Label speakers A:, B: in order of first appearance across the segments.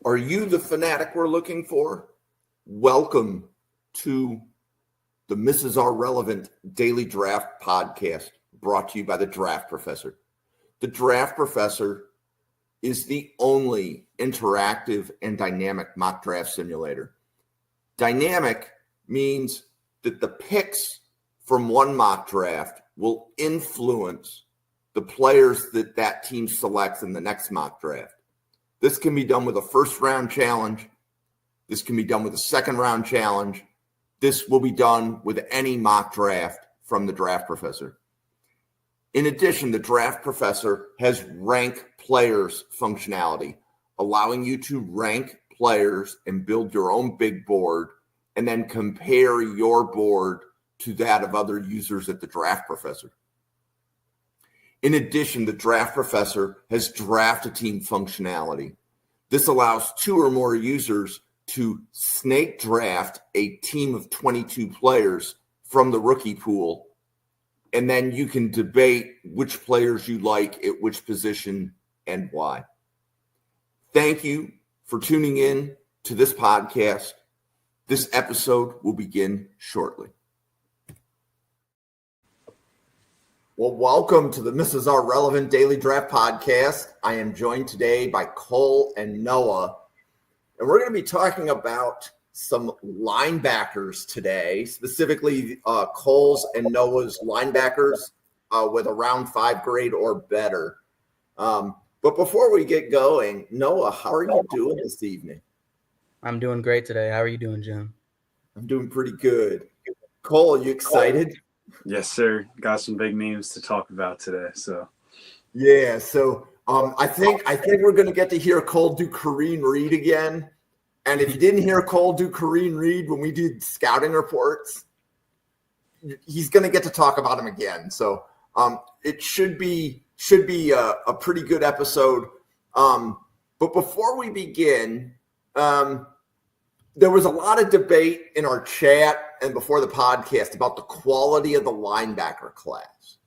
A: Are you the fanatic we're looking for? Welcome to the Mrs. R Relevant Daily Draft Podcast, brought to you by the Draft Professor. The Draft Professor is the only interactive and dynamic mock draft simulator. Dynamic means that the picks from one mock draft will influence the players that team selects in the next mock draft. This can be done with a first-round challenge. This can be done with a second-round challenge. This will be done with any mock draft from the Draft Professor. In addition, the Draft Professor has rank players functionality, allowing you to rank players and build your own big board and then compare your board to that of other users at the Draft Professor. In addition, the Draft Professor has draft a team functionality. This allows 2 or more users to snake draft a team of 22 players from the rookie pool, and then you can debate which players you like at which position and why. Thank you for tuning in to this podcast. This episode will begin shortly. Well, welcome to the Mrs. R Relevant Daily Draft Podcast. I am joined today by Cole and Noah, and we're going to be talking about some linebackers today, specifically Cole's and Noah's linebackers with a round 5 grade or better. But before we get going, Noah, how are you doing this evening?
B: I'm doing great today. How are you doing, Jim?
A: I'm doing pretty good. Cole, are you excited?
C: Yes, sir. Got some big names to talk about today. So
A: I think we're going to get to hear Cole do Karene Reid again. And if you didn't hear Cole do Karene Reid when we did scouting reports, he's going to get to talk about him again. So it should be a pretty good episode. But before we begin, there was a lot of debate in our chat and before the podcast about the quality of the linebacker class.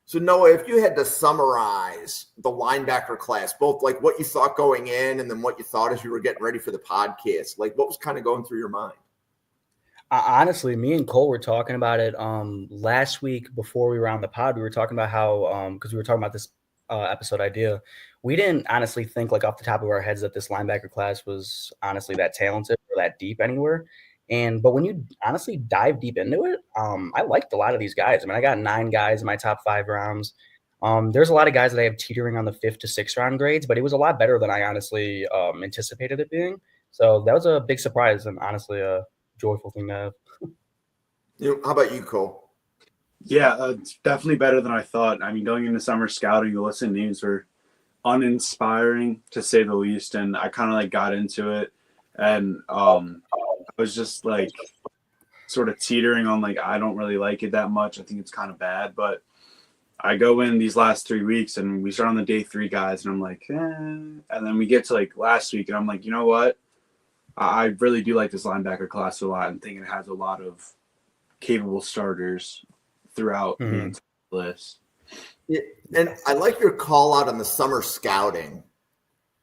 A: So Noah, if you had to summarize the linebacker class, both like what you thought going in and then what you thought as you were getting ready for the podcast, like what was kind of going through your mind?
B: Honestly, me and Cole were talking about it last week before we were on the pod. We were talking about how, because we were talking about this episode idea, we didn't honestly think like off the top of our heads that this linebacker class was honestly that talented or that deep anywhere. But when you honestly dive deep into it, I liked a lot of these guys. I mean, I got 9 guys in my top 5 rounds. There's a lot of guys that I have teetering on the 5th to 6th round grades, but it was a lot better than I honestly anticipated it being. So that was a big surprise and honestly a joyful thing to have.
A: How about you, Cole?
C: Yeah, it's definitely better than I thought. I mean, going into summer scouting, the list of names were uninspiring to say the least, and I kind of like got into it, and I was just like sort of teetering on like I don't really like it that much. I think it's kind of bad, but I go in these last 3 weeks and we start on the day 3 guys, and I'm like, and then we get to like last week, and I'm like, you know what? I really do like this linebacker class a lot, and think it has a lot of capable starters throughout the entire list.
A: Yeah, and I like your call out on the summer scouting,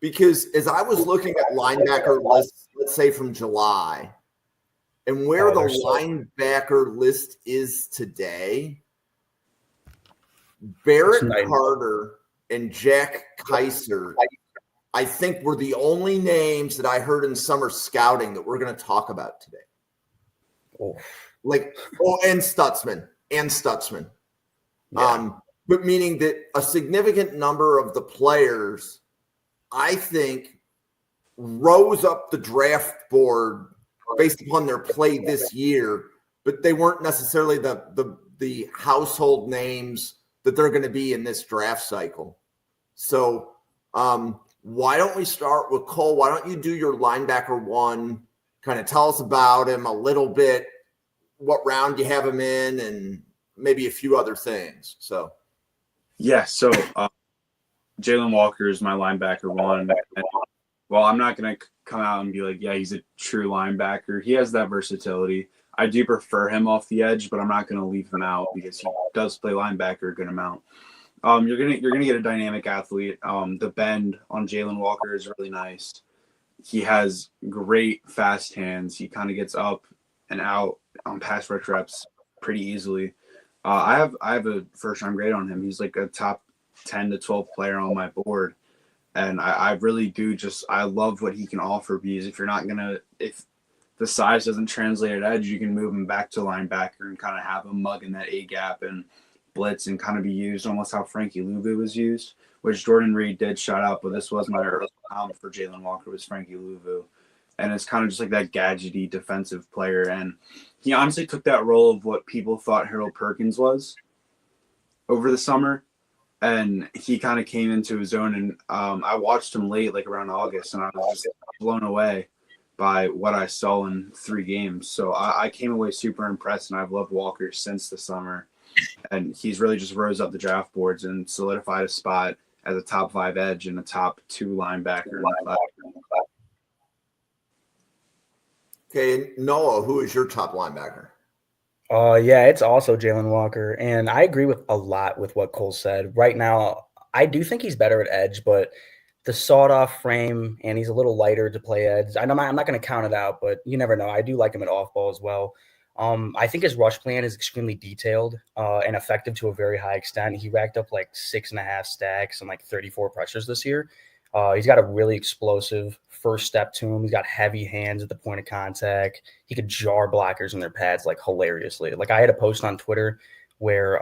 A: because as I was looking at linebacker lists, let's say from July, and where the linebacker list is today, Barrett Carter and Jack Kaiser, I think were the only names that I heard in summer scouting that we're going to talk about today. And Stutsman. Yeah. But meaning that a significant number of the players, I think, rose up the draft board based upon their play this year, but they weren't necessarily the household names that they're going to be in this draft cycle. So why don't we start with Cole? Why don't you do your linebacker one, kind of tell us about him a little bit, what round you have him in, and maybe a few other things. So
C: Jalon Walker is my linebacker one. And, well, I'm not going to come out and be like, yeah, he's a true linebacker. He has that versatility. I do prefer him off the edge, but I'm not going to leave him out because he does play linebacker a good amount. You're gonna get a dynamic athlete. The bend on Jalon Walker is really nice. he has great fast hands. He kind of gets up and out on pass rush reps pretty easily. I have a first round grade on him. He's like a top 10 to 12 player on my board. And I really do I love what he can offer, because if the size doesn't translate at edge, you can move him back to linebacker and kind of have him mug in that A gap and blitz and kind of be used almost how Frankie Louvu was used, which Jordan Reed did shout out, but this was my early comment for Jalon Walker was Frankie Louvu. And it's kind of just like that gadgety defensive player. And he honestly took that role of what people thought Harold Perkins was over the summer. And he kind of came into his own. And I watched him late, like around August, and I was just blown away by what I saw in 3 games. So I came away super impressed, and I've loved Walker since the summer. And he's really just rose up the draft boards and solidified a spot as a top 5 edge and a top 2 linebacker.
A: Okay, Noah, who is your top linebacker?
B: Yeah, it's also Jalon Walker, and I agree with a lot with what Cole said. Right now, I do think he's better at edge, but the sawed-off frame, and he's a little lighter to play edge. I'm not going to count it out, but you never know. I do like him at off-ball as well. I think his rush plan is extremely detailed and effective to a very high extent. He racked up like 6.5 stacks and like 34 pressures this year. He's got a really explosive first step to him. He's got heavy hands at the point of contact. He could jar blockers in their pads like hilariously. Like I had a post on Twitter where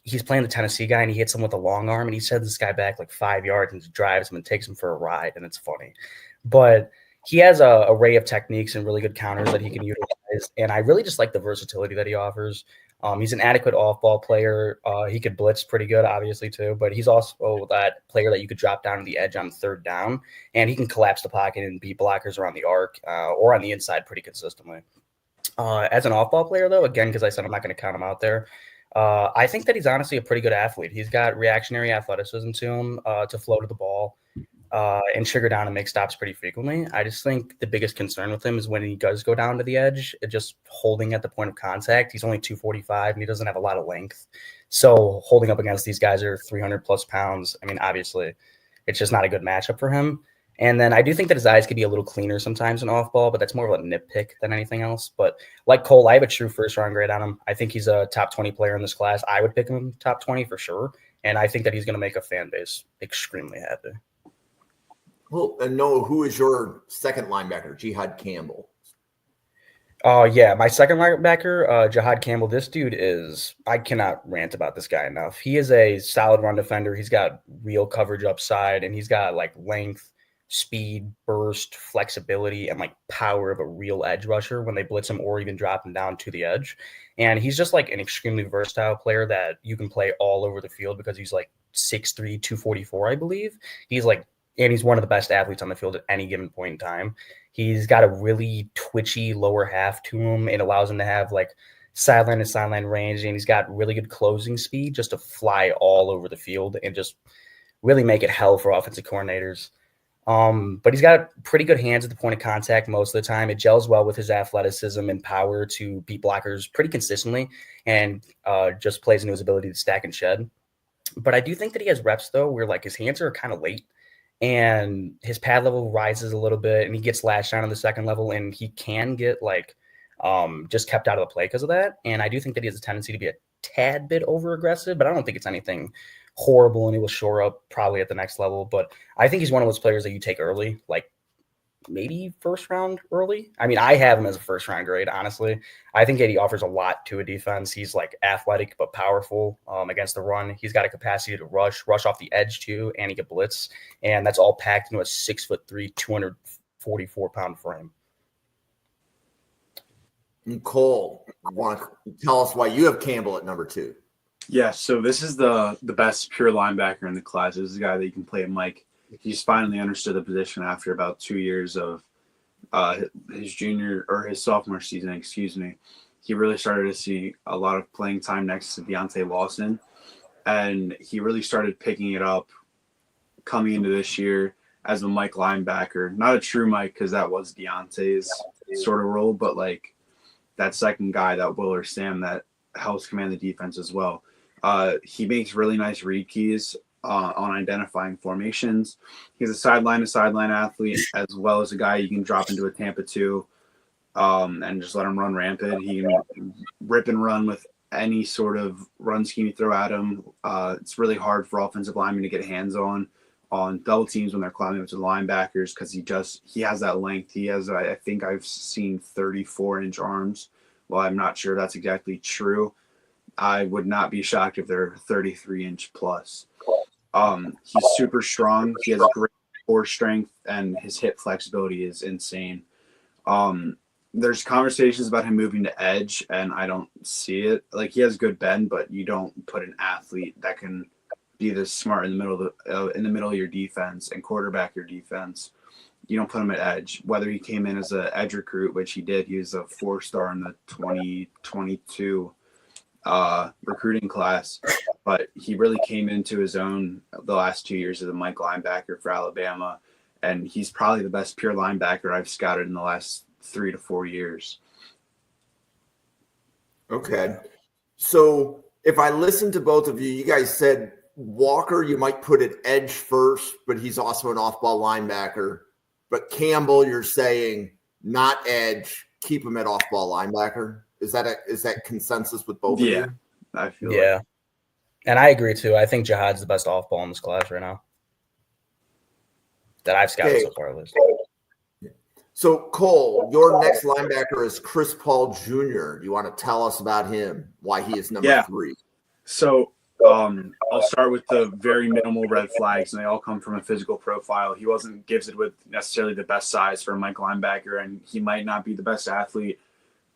B: he's playing the Tennessee guy and he hits him with a long arm and he sends this guy back like 5 yards and drives him and takes him for a ride, and it's funny. But he has a array of techniques and really good counters that he can utilize, and I really just like the versatility that he offers. He's an adequate off-ball player. He could blitz pretty good, obviously, too, but he's also that player that you could drop down to the edge on 3rd down, and he can collapse the pocket and beat blockers around the arc or on the inside pretty consistently. As an off-ball player, though, again, because I said I'm not going to count him out there, I think that he's honestly a pretty good athlete. He's got reactionary athleticism to him to flow to the ball and trigger down and make stops pretty frequently. I just think the biggest concern with him is when he does go down to the edge, just holding at the point of contact. He's only 245 and he doesn't have a lot of length. So holding up against these guys are 300 plus pounds. I mean, obviously, it's just not a good matchup for him. And then I do think that his eyes could be a little cleaner sometimes in off ball, but that's more of a nitpick than anything else. But like Cole, I have a true first round grade on him. I think he's a top 20 player in this class. I would pick him top 20 for sure. And I think that he's going to make a fan base extremely happy.
A: Well, and Noah, who is your second linebacker? Jihaad Campbell.
B: Yeah, my second linebacker, Jihaad Campbell. This dude is, I cannot rant about this guy enough. He is a solid run defender. He's got real coverage upside, and he's got like length, speed, burst, flexibility, and like power of a real edge rusher when they blitz him or even drop him down to the edge. And he's just like an extremely versatile player that you can play all over the field because he's like 6'3", 244, I believe. And he's one of the best athletes on the field at any given point in time. He's got a really twitchy lower half to him. It allows him to have like sideline to sideline range, and he's got really good closing speed just to fly all over the field and just really make it hell for offensive coordinators. But he's got pretty good hands at the point of contact most of the time. It gels well with his athleticism and power to beat blockers pretty consistently, and just plays into his ability to stack and shed. But I do think that he has reps, though, where like his hands are kind of late, and his pad level rises a little bit, and he gets lashed down on the second level, and he can get like just kept out of the play because of that. And I do think that he has a tendency to be a tad bit over aggressive, but I don't think it's anything horrible, and he will shore up probably at the next level. But I think he's one of those players that you take early, like maybe first round early. I mean, I have him as a first round grade, honestly. I think that he offers a lot to a defense. He's like athletic but powerful against the run. He's got a capacity to rush off the edge too, and he can blitz. And that's all packed into a 6'3", 244-pound frame.
A: Cole, want to tell us why you have Campbell at number 2?
C: Yeah, so this is the best pure linebacker in the class. This is a guy that you can play him like he's finally understood the position after about 2 years of his junior or his sophomore season, excuse me. He really started to see a lot of playing time next to Deontay Lawson, and he really started picking it up coming into this year as a Mike linebacker. Not a true Mike, because that was Deontay's sort of role, but like that second guy, that Will or Sam, that helps command the defense as well. He makes really nice read keys on identifying formations. He's a sideline-to-sideline athlete, as well as a guy you can drop into a Tampa 2 and just let him run rampant. He can rip and run with any sort of run scheme you throw at him. It's really hard for offensive linemen to get hands on double teams when they're climbing up to the linebackers because he has that length. He has, I think I've seen 34-inch arms. Well, I'm not sure that's exactly true. I would not be shocked if they're 33-inch plus. He's super strong. He has a great core strength, and his hip flexibility is insane. There's conversations about him moving to edge, and I don't see it. Like, he has good bend, but you don't put an athlete that can be this smart in the middle of your defense and quarterback your defense. You don't put him at edge. Whether he came in as an edge recruit, which he did, he was a 4-star in the 2022 recruiting class, but he really came into his own the last 2 years as a Mike linebacker for Alabama, and he's probably the best pure linebacker I've scouted in the last 3 to 4 years.
A: Okay. So if I listen to both of you, you guys said Walker, you might put it edge first, but he's also an off-ball linebacker. But Campbell, you're saying not edge, keep him at off-ball linebacker. Is that consensus with both of you?
C: I feel
B: Yeah. And I agree too. I think Jihaad's the best off-ball in this class right now that I've scouted so far, at least.
A: So, Cole, your next linebacker is Chris Paul Jr. You want to tell us about him, why he is number 3?
C: So I'll start with the very minimal red flags, and they all come from a physical profile. He wasn't gifted with necessarily the best size for a Mike linebacker, and he might not be the best athlete.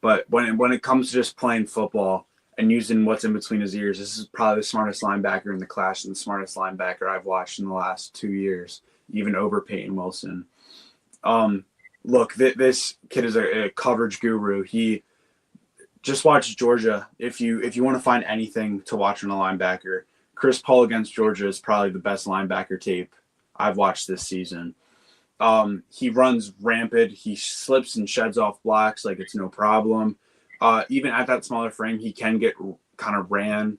C: But when it comes to just playing football and using what's in between his ears, this is probably the smartest linebacker in the class and the smartest linebacker I've watched in the last 2 years, even over Peyton Wilson. Look, this kid is a coverage guru. He just watched Georgia. If you want to find anything to watch on a linebacker, Chris Paul against Georgia is probably the best linebacker tape I've watched this season. He runs rampant. He slips and sheds off blocks like it's no problem. Even at that smaller frame, he can get kind of ran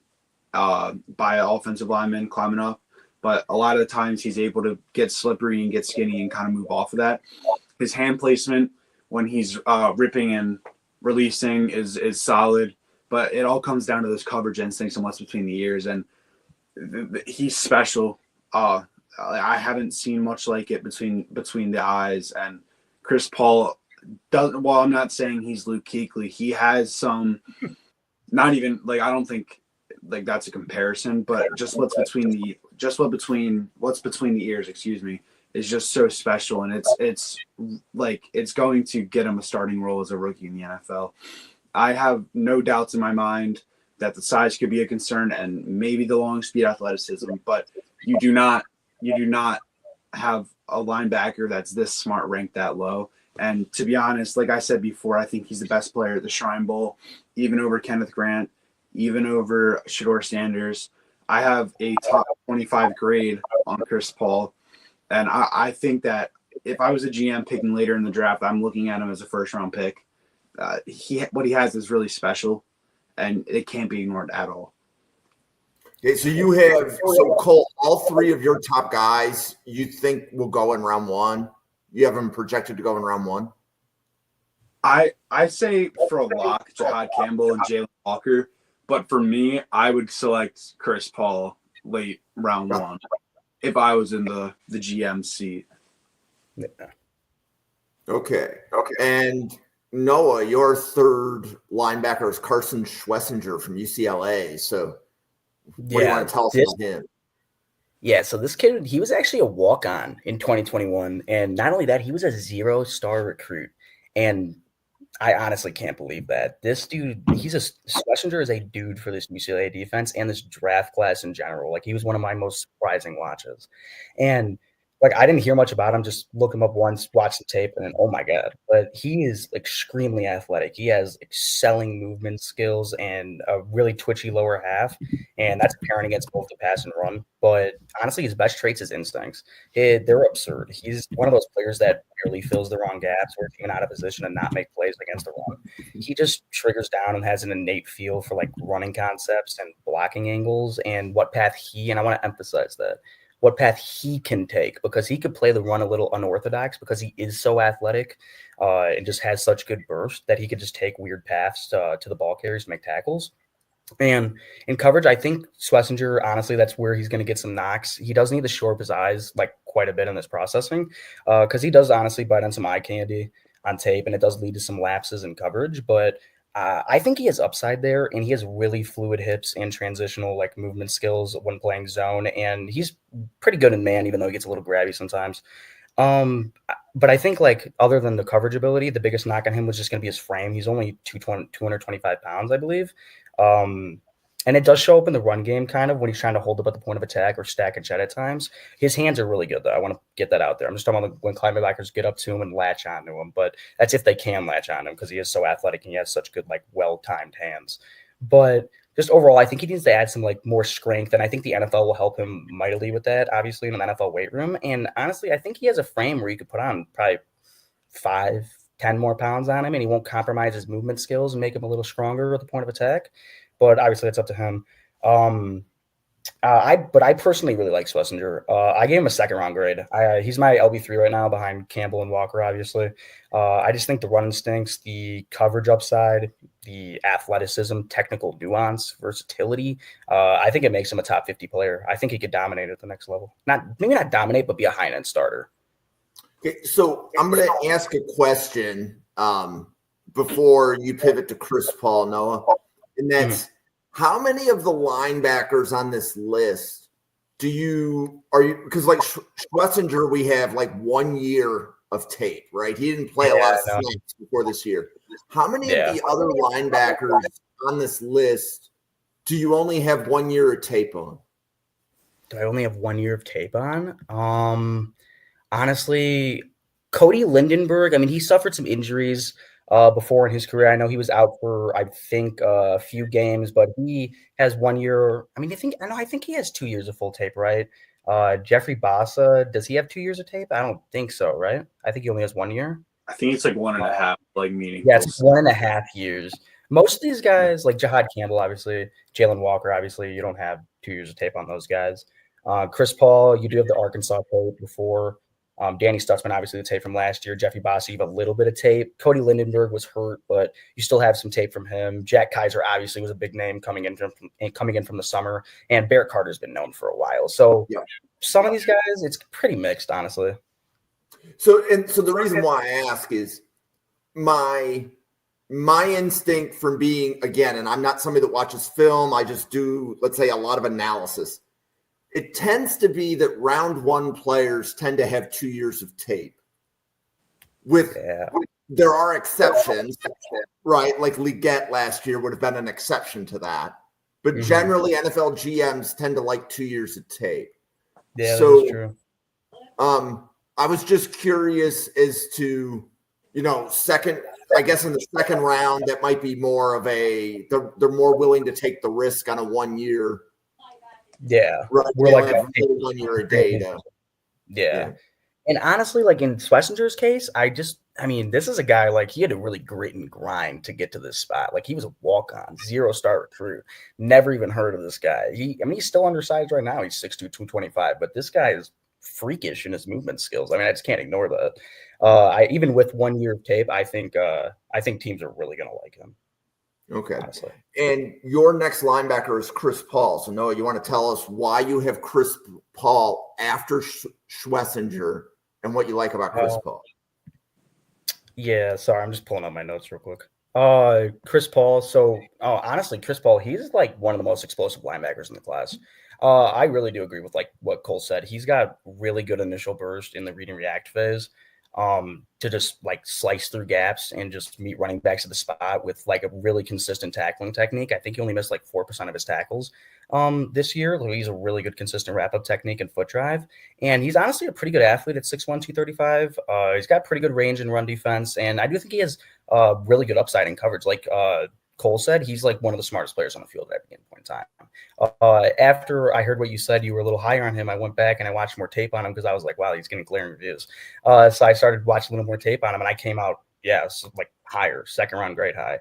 C: by an offensive lineman climbing up. But a lot of the times he's able to get slippery and get skinny and kind of move off of that. His hand placement when he's ripping and releasing is solid, but it all comes down to those coverage instincts and what's between the ears. And he's special. I haven't seen much like it between the eyes. And Chris Paul doesn't. Well, I'm not saying he's Luke Kuechly. He has some. Not even like I don't think like that's a comparison, but just what's between the ears. Excuse me. Is just so special, and it's going to get him a starting role as a rookie in the NFL. I have no doubts in my mind that the size could be a concern and maybe the long speed athleticism, but you do not have a linebacker that's this smart ranked that low. And to be honest, like I said before, I think he's the best player at the Shrine Bowl, even over Kenneth Grant, even over Shedeur Sanders. I have a top 25 grade on Chris Paul. And I think that if I was a GM picking later in the draft, I'm looking at him as a first-round pick. What he has is really special, and it can't be ignored at all.
A: Okay, so Cole, all 3 of your top guys you think will go in round 1? You have them projected to go in round 1?
C: I say for a lock, Jihaad Campbell and Jalon Walker. But for me, I would select Chris Paul late round 1. If I was in the GM seat.
B: Yeah.
A: Okay. And Noah, your third linebacker is Carson Schwesinger from UCLA. So what do you want to tell us about him?
B: Yeah, so this kid, he was actually a walk-on in 2021. And not only that, he was a 0-star recruit. And I honestly can't believe that. This dude, Schwesinger is a dude for this UCLA defense and this draft class in general. Like, he was one of my most surprising watches. And Like, I didn't hear much about him, just look him up once, watch the tape, and then, oh my God. But he is extremely athletic. He has excelling movement skills and a really twitchy lower half, and that's apparent against both the pass and run. But honestly, his best traits is instincts. They're absurd. He's one of those players that barely fills the wrong gaps or even out of position and not make plays against the run. He just triggers down and has an innate feel for like running concepts and blocking angles and what path and I want to emphasize that, what path he can take, because he could play the run a little unorthodox because he is so athletic and just has such good burst that he could just take weird paths to the ball carriers to make tackles. And in coverage, I think Schwesinger, honestly, that's where he's going to get some knocks. He does need to shore up his eyes like quite a bit in this processing because he does honestly bite on some eye candy on tape, and it does lead to some lapses in coverage. But I think he has upside there, and he has really fluid hips and transitional like movement skills when playing zone, and he's pretty good in man, even though he gets a little grabby sometimes. But I think like other than the coverage ability, the biggest knock on him was just going to be his frame. He's only 225 pounds, I believe. And it does show up in the run game kind of when he's trying to hold up at the point of attack or stack and shed at times. His hands are really good, though. I want to get that out there. I'm just talking about when linebackers get up to him and latch onto him, but that's if they can latch on him because he is so athletic and he has such good, like, well-timed hands. But just overall, I think he needs to add some, like, more strength, and I think the NFL will help him mightily with that, obviously, in an NFL weight room. And honestly, I think he has a frame where you could put on probably 5-10 more pounds on him, and he won't compromise his movement skills and make him a little stronger at the point of attack. But obviously, that's up to him. I personally really like Schwesinger. I gave him a second round grade. He's my LB3 right now behind Campbell and Walker, obviously. I just think the run instincts, the coverage upside, the athleticism, technical nuance, versatility, I think it makes him a top 50 player. I think he could dominate at the next level. Maybe not dominate, but be a high-end starter.
A: Okay, so I'm going to ask a question before you pivot to Chris Paul, Noah. And that's how many of the linebackers on this list because like Schwesinger, we have like 1 year of tape, right? He didn't play a lot of snaps before this year. How many of the other linebackers on this list do you only have 1 year of tape on?
B: Do I only have 1 year of tape on? Honestly, Cody Lindenberg, I mean, he suffered some injuries before in his career. I know he was out for, I think, a few games, but he has 1 year. I mean, I think he has 2 years of full tape, right? Jeffery Bassa, does he have 2 years of tape? I don't think so, right? I think he only has 1 year.
C: I think it's like 1.5, like meaningful.
B: Yeah, it's 1.5 years. Most of these guys, like Jihaad Campbell, obviously, Jalon Walker, obviously, you don't have 2 years of tape on those guys. Chris Paul, you do have the Arkansas tape before. Danny Stutsman, obviously the tape from last year. Jeffrey Bassa, you have a little bit of tape. Cody Lindenberg was hurt, but you still have some tape from him. Jack Kaiser obviously was a big name coming in from the summer, and Barrett Carter's been known for a while. So some of these guys, it's pretty mixed, honestly.
A: So the reason why I ask is my instinct from being, again, and I'm not somebody that watches film, I just do, let's say, a lot of analysis. It tends to be that round one players tend to have 2 years of tape. There are exceptions, right? Like Leggett last year would have been an exception to that. But generally, NFL GMs tend to like 2 years of tape.
B: Yeah, that's true.
A: I was just curious as to, second, I guess in the second round, that might be more of they're more willing to take the risk on a 1 year.
B: Yeah.
A: Right.
B: We're like
A: 1 year a data.
B: Yeah. And honestly, like in Schwesinger's case, this is a guy, like, he had to really grit and grind to get to this spot. Like, he was a walk-on, 0-star recruit. Never even heard of this guy. He's still undersized right now. He's 6'2", 225, but this guy is freakish in his movement skills. I mean, I just can't ignore that. Even with 1 year of tape, I think teams are really going to like him.
A: Okay.
B: Honestly.
A: And your next linebacker is Chris Paul. So, Noah, you want to tell us why you have Chris Paul after Schwesinger and what you like about Chris Paul?
B: Yeah, sorry, I'm just pulling up my notes real quick. Chris Paul. So, honestly, Chris Paul, he's like one of the most explosive linebackers in the class. I really do agree with like what Cole said. He's got really good initial burst in the read and react phase. to just like slice through gaps and just meet running backs at the spot with like a really consistent tackling technique. I think he only missed like 4% of his tackles this year. He's a really good consistent wrap up technique and foot drive. And he's honestly a pretty good athlete at 6'1", 235. He's got pretty good range in run defense. And I do think he has really good upside in coverage. Like Cole said, he's like one of the smartest players on the field at every given point in time. After I heard what you said, you were a little higher on him. I went back and I watched more tape on him because I was like, wow, he's getting glaring reviews. So I started watching a little more tape on him, and I came out, like higher, second round grade high.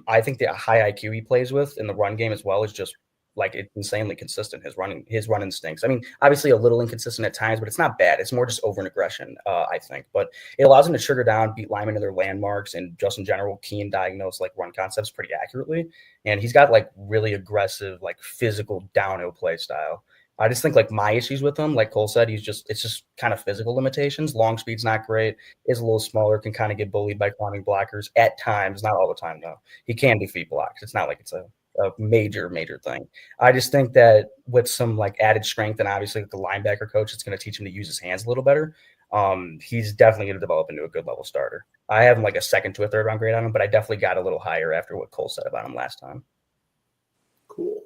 B: I think the high IQ he plays with in the run game as well is just like it's insanely consistent. His run instincts. I mean, obviously a little inconsistent at times, but it's not bad. It's more just over an aggression, I think. But it allows him to trigger down, beat linemen to their landmarks, and just in general key and diagnose like run concepts pretty accurately. And he's got like really aggressive, like physical downhill play style. I just think like my issues with him, like Cole said, it's just kind of physical limitations. Long speed's not great. Is a little smaller, can kind of get bullied by climbing blockers at times, not all the time though. He can defeat blocks. It's not like it's a major thing. I just think that with some like added strength and obviously like the linebacker coach, it's going to teach him to use his hands a little better. He's definitely going to develop into a good level starter. I have him like a second to a third round grade on him, but I definitely got a little higher after what Cole said about him last time.
A: Cool.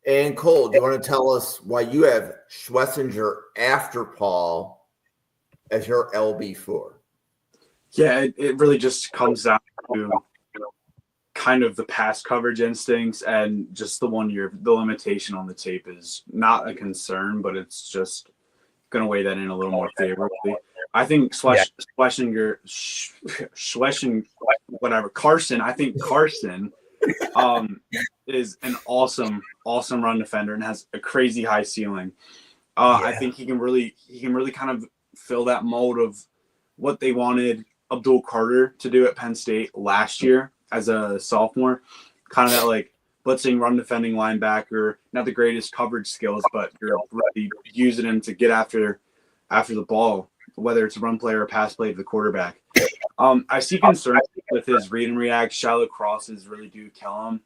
A: And Cole, do you want to tell us why you have Schwesinger after Paul as your LB4?
C: Yeah, it really just comes down to kind of the pass coverage instincts, and just the limitation on the tape is not a concern, but it's just going to weigh that in a little more favorably. I think Schwesinger, whatever, Carson, I think Carson is an awesome run defender and has a crazy high ceiling. I think he can really kind of fill that mold of what they wanted Abdul Carter to do at Penn State last year as a sophomore, kind of that like blitzing run defending linebacker, not the greatest coverage skills, but you're really using him to get after the ball, whether it's a run play or a pass play to the quarterback. I see concerns with his read and react. Shallow crosses really do kill him.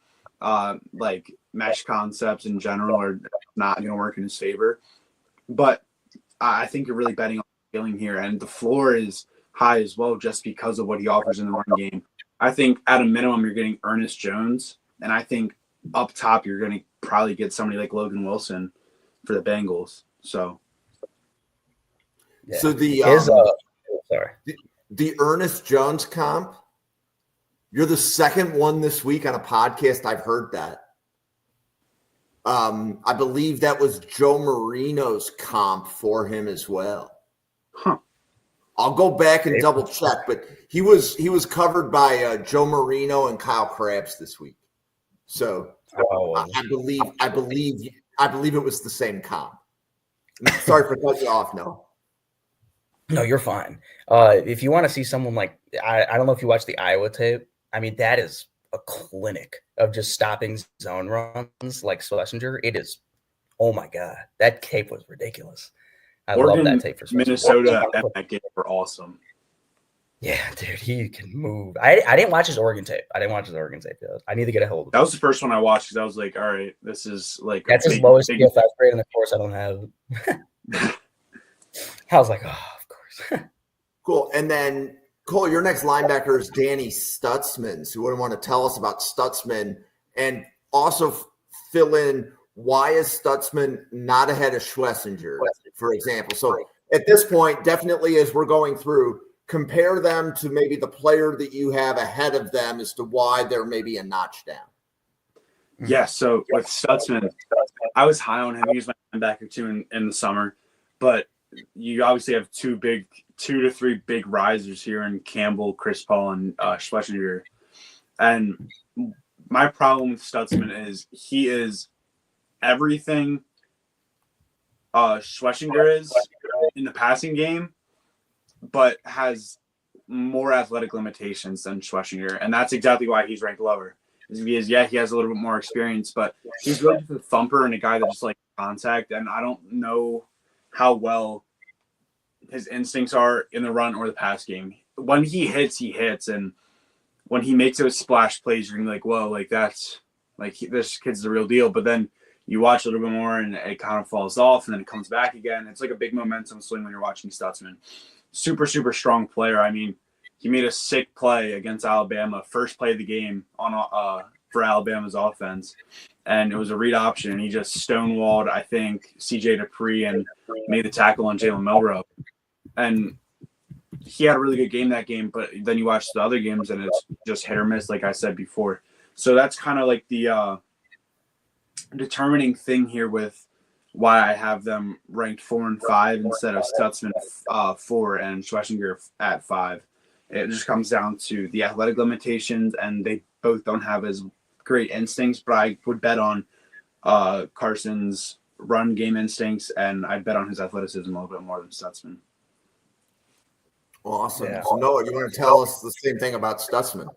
C: Like mesh concepts in general are not going to work in his favor. But I think you're really betting on feeling here, and the floor is high as well just because of what he offers in the run game. I think at a minimum you're getting Ernest Jones, and I think up top you're going to probably get somebody like Logan Wilson for the Bengals. So
A: the Ernest Jones comp, you're the second one this week on a podcast I've heard that. I believe that was Joe Marino's comp for him as well.
C: Huh.
A: I'll go back and double check, but he was covered by Joe Marino and Kyle Krabs this week. So I believe it was the same comp. Sorry for cutting you off.
B: No, you're fine. If you want to see someone like I don't know if you watch the Iowa tape. I mean, that is a clinic of just stopping zone runs like Schwesinger. It is, oh my God, that tape was ridiculous. I love that tape for Schwesinger.
C: Minnesota and that game were awesome.
B: Yeah, dude, he can move. I didn't watch his Oregon tape. I need to get a hold of it.
C: That was the first one I watched because I was like, all right, this is like
B: that's his lowest PFF grade, and of course I don't have. I was like, oh, of course.
A: Cool. And then Cole, your next linebacker is Danny Stutsman. So you wouldn't want to tell us about Stutsman and also fill in why is Stutsman not ahead of Schwesinger, for example. So at this point, definitely as we're going through, compare them to maybe the player that you have ahead of them as to why they're maybe a notch down.
C: Yeah, so with Stutsman, I was high on him. He was my linebacker too in the summer. But you obviously have two to three big risers here in Campbell, Chris Paul, and Schwesinger. And my problem with Stutsman is he is everything Schwesinger is in the passing game, but has more athletic limitations than Schwesinger. And that's exactly why he's ranked lower. He has a little bit more experience, but he's really just a thumper and a guy that just like contact. And I don't know how well his instincts are in the run or the pass game. When he hits. And when he makes those splash plays, you're going to be like, whoa, like that's like this kid's the real deal. But then you watch a little bit more and it kind of falls off and then it comes back again. It's like a big momentum swing when you're watching Stutsman. super, super strong player. I mean, he made a sick play against Alabama, first play of the game on for Alabama's offense. And it was a read option, and he just stonewalled, I think, C.J. Dupree and made the tackle on Jalen Milroe. And he had a really good game that game, but then you watch the other games, and it's just hit or miss, like I said before. So that's kind of like the determining thing here with why I have them ranked 4 and 5 instead of Stutsman 4 and Schwesinger at 5. It just comes down to the athletic limitations, and they both don't have as great instincts, but I would bet on Carson's run game instincts, and I'd bet on his athleticism a little bit more than Stutsman.
A: Awesome. Yeah. So Noah, you want to tell us the same thing about Stutsman?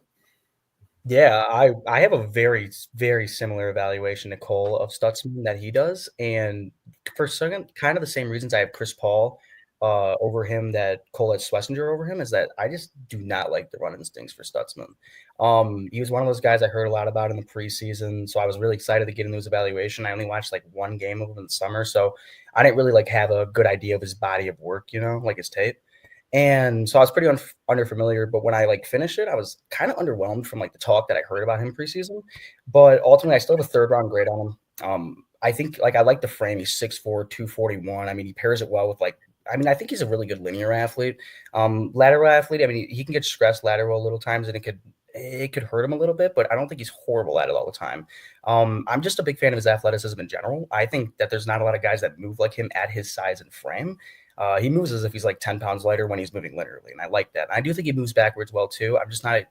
B: Yeah, I have a very, very similar evaluation to Cole of Stutsman that he does. And for second, kind of the same reasons I have Chris Paul over him that Cole has Schwesinger over him is that I just do not like the run instincts for Stutsman. He was one of those guys I heard a lot about in the preseason, so I was really excited to get into his evaluation. I only watched like one game of him in the summer, so I didn't really like have a good idea of his body of work, like his tape. And so I was pretty underfamiliar, but when I like finished it, I was kind of underwhelmed from like the talk that I heard about him preseason. But ultimately, I still have a 3rd round grade on him. I think like I like the frame. He's 6'4", 241. I mean, he pairs it well with I think he's a really good linear athlete. Lateral athlete. I mean, he can get stressed lateral a little times, and it could hurt him a little bit, but I don't think he's horrible at it all the time. I'm just a big fan of his athleticism in general. I think that there's not a lot of guys that move like him at his size and frame. He moves as if he's like 10 pounds lighter when he's moving linearly, and I like that. And I do think he moves backwards well too. I'm just not.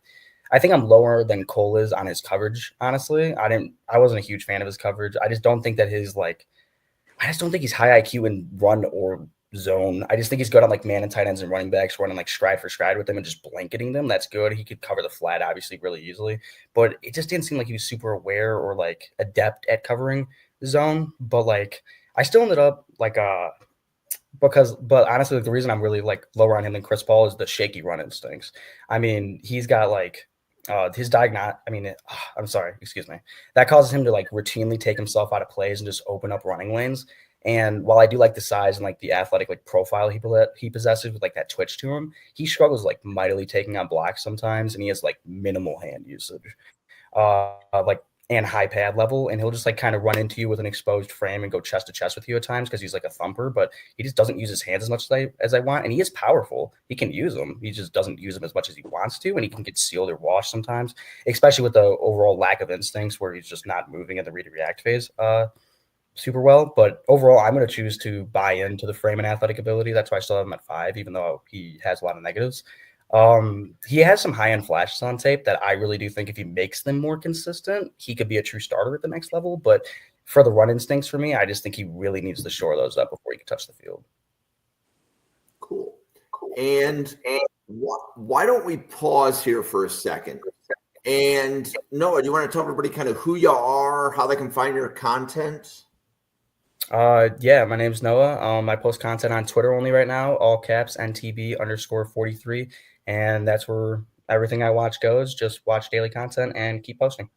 B: I think I'm lower than Cole is on his coverage. Honestly, I wasn't a huge fan of his coverage. I just don't think that I just don't think he's high IQ in run or zone. I just think he's good on like man and tight ends and running backs, running like stride for stride with them and just blanketing them. That's good. He could cover the flat obviously really easily, but it just didn't seem like he was super aware or like adept at covering the zone. But like I still ended up like but honestly, the reason I'm really like lower on him than Chris Paul is the shaky run instincts. I mean, he's got like his excuse me. That causes him to like routinely take himself out of plays and just open up running lanes. And while I do like the size and like the athletic like profile he possesses with like that twitch to him, he struggles like mightily taking on blocks sometimes, and he has like minimal hand usage. And high pad level, and he'll just like kind of run into you with an exposed frame and go chest to chest with you at times because he's like a thumper, but he just doesn't use his hands as much as I want. And he is powerful. He can use them. He just doesn't use them as much as he wants to, and he can get sealed or washed sometimes, especially with the overall lack of instincts where he's just not moving in the read and react phase super well. But overall, I'm going to choose to buy into the frame and athletic ability. That's why I still have him at 5, even though he has a lot of negatives. He has some high-end flashes on tape that I really do think if he makes them more consistent, he could be a true starter at the next level. But for the run instincts for me, I just think he really needs to shore those up before he can touch the field.
A: Cool. And why don't we pause here for a second? And Noah, do you want to tell everybody kind of who you are, how they can find your content?
B: Yeah, my name's Noah. I post content on Twitter only right now, all caps NTB_43. And that's where everything I watch goes. Just watch daily content and keep posting.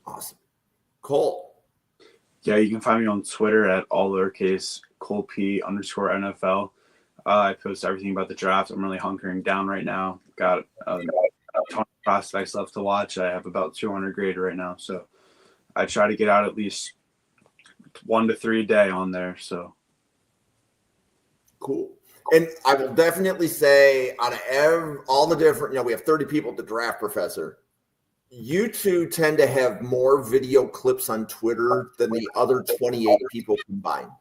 A: Awesome. Cole.
C: Yeah, you can find me on Twitter at all lowercase Cole P_NFL. I post everything about the draft. I'm really hunkering down right now. Got a ton of prospects left to watch. I have about 200 graded right now. So I try to get out at least 1 to 3 a day on there. So
A: cool. And I will definitely say out of all the different, we have 30 people at the Draft Professor. You two tend to have more video clips on Twitter than the other 28 people combined.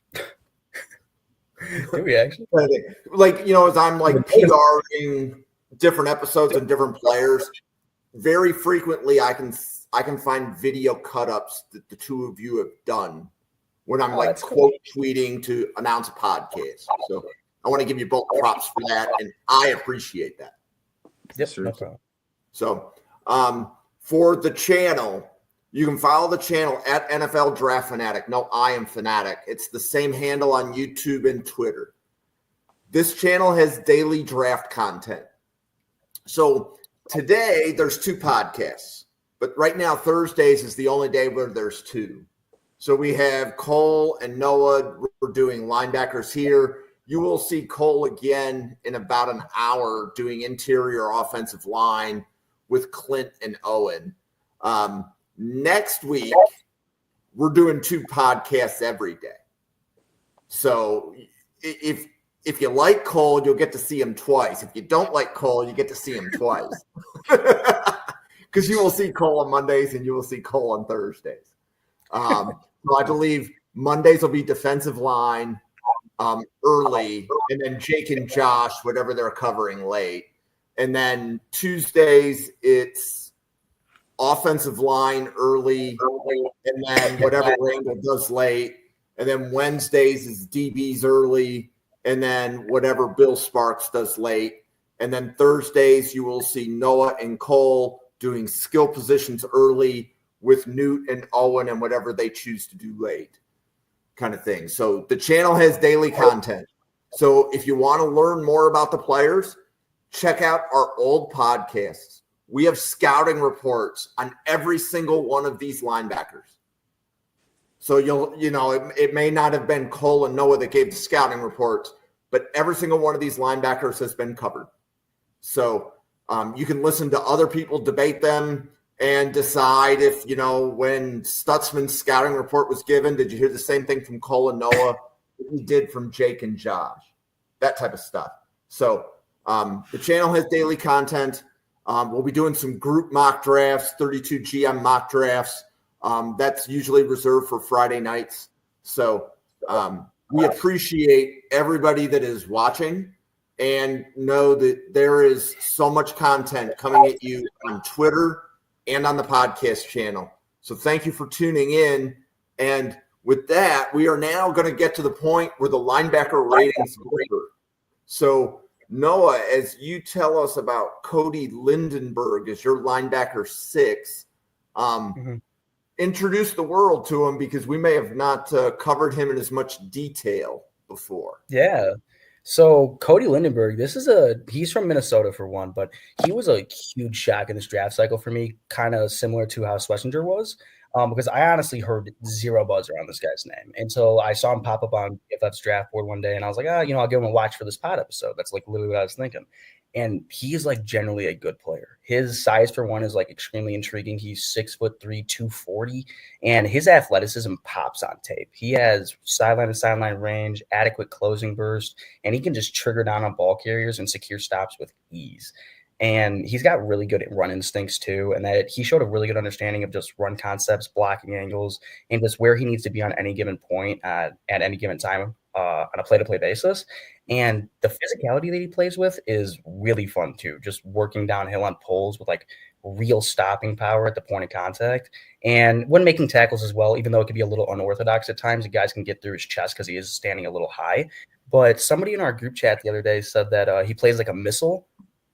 B: Do we actually?
A: Like, as I'm like PRing different episodes and different players, very frequently I can find video cut-ups that the two of you have done when I'm like quote tweeting to announce a podcast. So I want to give you both props for that, and I appreciate that.
B: Yes, sir. No problem.
A: So for the channel, you can follow the channel at NFL Draft Fanatic. No, I am Fanatic. It's the same handle on YouTube and Twitter. This channel has daily draft content. So today there's 2 podcasts, but right now Thursdays is the only day where there's 2. So we have Cole and Noah. We're doing linebackers here. you will see Cole again in about an hour doing interior offensive line with Clint and Owen. Next week, we're doing 2 podcasts every day. So if you like Cole, you'll get to see him twice. If you don't like Cole, you get to see him twice. Because you will see Cole on Mondays and you will see Cole on Thursdays. So I believe Mondays will be defensive line early, and then Jake and Josh, whatever they're covering late. And then Tuesdays, it's offensive line early, and then whatever Randall does late. And then Wednesdays is DBs early, and then whatever Bill Sparks does late. And then Thursdays, you will see Noah and Cole doing skill positions early with Newt and Owen and whatever they choose to do late, kind of thing. So the channel has daily content. So if you want to learn more about the players, check out our old podcasts. We have scouting reports on every single one of these linebackers. So it may not have been Cole and Noah that gave the scouting reports, but every single one of these linebackers has been covered. So you can listen to other people debate them and decide if, when Stutsman's scouting report was given, did you hear the same thing from Cole and Noah that he did from Jake and Josh? That type of stuff. So the channel has daily content. We'll be doing some group mock drafts, 32 GM mock drafts. That's usually reserved for Friday nights. So we appreciate everybody that is watching, and know that there is so much content coming at you on Twitter and on the podcast channel. So thank you for tuning in. And with that, we are now going to get to the point where the linebacker ratings go. So Noah, as you tell us about Cody Lindenberg as your linebacker 6, introduce the world to him, because we may have not covered him in as much detail before.
B: Yeah. So Cody Lindenberg, he's from Minnesota for one, but he was a huge shock in this draft cycle for me, kind of similar to how Schwesinger was, because I honestly heard zero buzz around this guy's name until I saw him pop up on PFF's draft board one day, and I was like, I'll give him a watch for this pod episode. That's like literally what I was thinking. And he's like generally a good player. His size for one is like extremely intriguing. He's 6'3", 240, and his athleticism pops on tape. He has sideline to sideline range, adequate closing burst, and he can just trigger down on ball carriers and secure stops with ease. And he's got really good run instincts too, and that he showed a really good understanding of just run concepts, blocking angles, and just where he needs to be on any given point at any given time on a play-to-play basis. And the physicality that he plays with is really fun too, just working downhill on pulls with like real stopping power at the point of contact. And when making tackles as well, even though it can be a little unorthodox at times, the guys can get through his chest because he is standing a little high. But somebody in our group chat the other day said that he plays like a missile.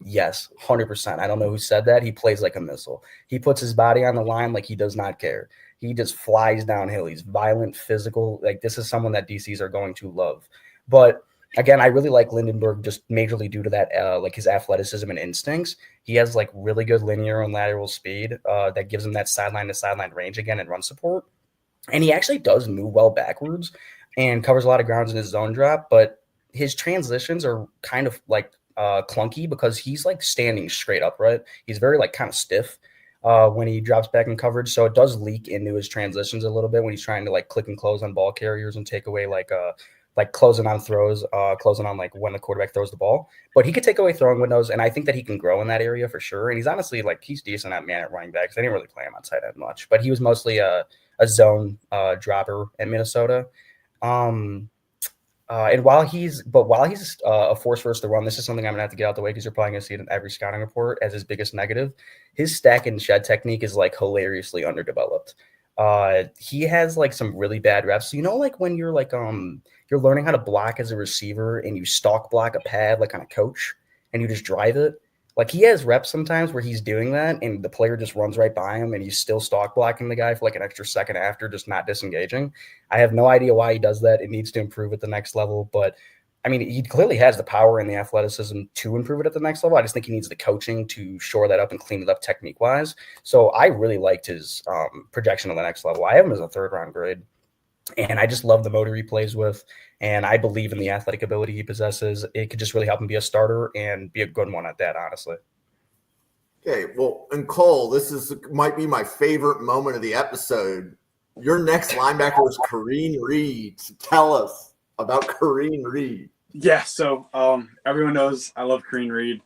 B: Yes, 100%. I don't know who said that. He plays like a missile. He puts his body on the line like he does not care. He just flies downhill. He's violent, physical. Like, this is someone that DCs are going to love. But again, I really like Lindenberg just majorly due to that, like his athleticism and instincts. He has like really good linear and lateral speed that gives him that sideline to sideline range again and run support. And he actually does move well backwards and covers a lot of grounds in his zone drop. But his transitions are kind of like clunky because he's like standing straight upright. He's very like kind of stiff when he drops back in coverage. So it does leak into his transitions a little bit when he's trying to like click and close on ball carriers and take away like closing on throws, closing on like when the quarterback throws the ball. But he could take away throwing windows, and I think that he can grow in that area for sure. And he's honestly like he's decent at running back. I didn't really play him on tight end much, but he was mostly a zone dropper at Minnesota. And while he's a force for us to run, this is something I'm gonna have to get out the way because you're probably gonna see it in every scouting report as his biggest negative. His stack and shed technique is like hilariously underdeveloped. He has like some really bad reps. So, like when you're like you're learning how to block as a receiver and you stalk block a pad like on a coach and you just drive it. Like he has reps sometimes where he's doing that and the player just runs right by him and he's still stalk blocking the guy for like an extra second after, just not disengaging. I have no idea why he does that. It needs to improve at the next level, but I mean, he clearly has the power and the athleticism to improve it at the next level. I just think he needs the coaching to shore that up and clean it up technique wise. So I really liked his projection on the next level. I have him as a 3rd round grade. And I just love the motor he plays with, and I believe in the athletic ability he possesses. It could just really help him be a starter and be a good one at that, honestly.
A: Okay, well, and Cole, might be my favorite moment of the episode. Your next linebacker is Karene Reid. So tell us about Karene Reid.
C: Yeah, so everyone knows I love Karene Reid.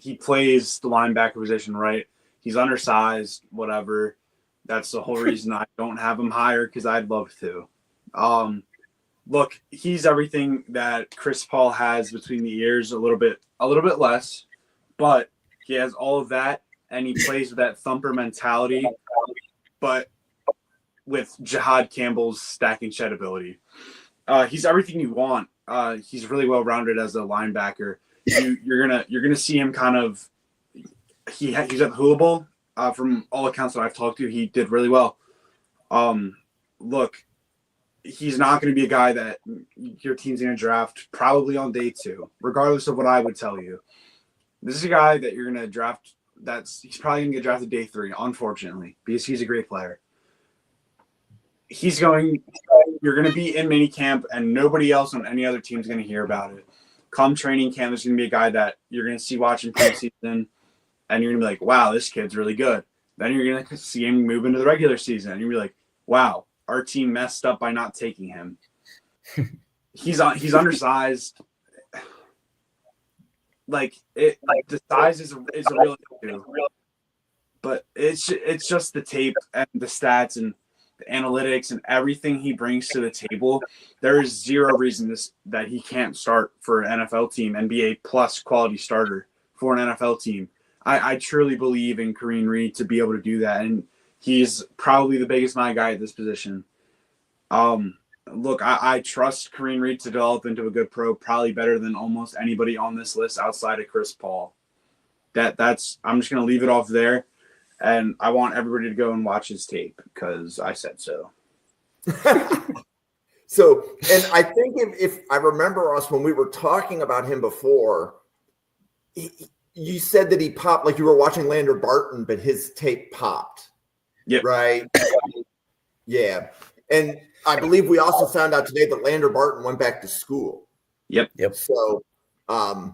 C: He plays the linebacker position right. He's undersized, whatever. That's the whole reason I don't have him higher, because I'd love to. Look, he's everything that Chris Paul has between the ears, a little bit less, but he has all of that, and he plays with that thumper mentality, but with Jihaad Campbell's stack and shed ability. He's everything you want. He's really well rounded as a linebacker. You're gonna see him kind of. He's at the Hula Bowl. From all accounts that I've talked to, he did really well. Look, he's not going to be a guy that your team's going to draft probably on day 2, regardless of what I would tell you. This is a guy that you're going to draft. He's probably going to get drafted day 3, unfortunately, because he's a great player. You're going to be in minicamp, and nobody else on any other team is going to hear about it. Come training camp, there's going to be a guy that you're going to see watching preseason, and you're going to be like, wow, this kid's really good. Then you're going to see him move into the regular season, and you're going to be like, wow, our team messed up by not taking him. He's undersized. The size is a real issue, but it's just the tape and the stats and the analytics and everything he brings to the table. There is zero reason that he can't start for an NFL team and be a plus quality starter for an NFL team. I truly believe in Karene Reid to be able to do that, and he's probably the biggest my guy at this position. Look, I trust Karene Reid to develop into a good pro, probably better than almost anybody on this list outside of Chris Paul. I'm just going to leave it off there, and I want everybody to go and watch his tape because I said so.
A: So, and I think if I remember us when we were talking about him before, you said that he popped like you were watching Lander Barton, but his tape popped.
C: Yep.
A: Right? Yeah. And I believe we also found out today that Lander Barton went back to school.
C: Yep.
A: So, and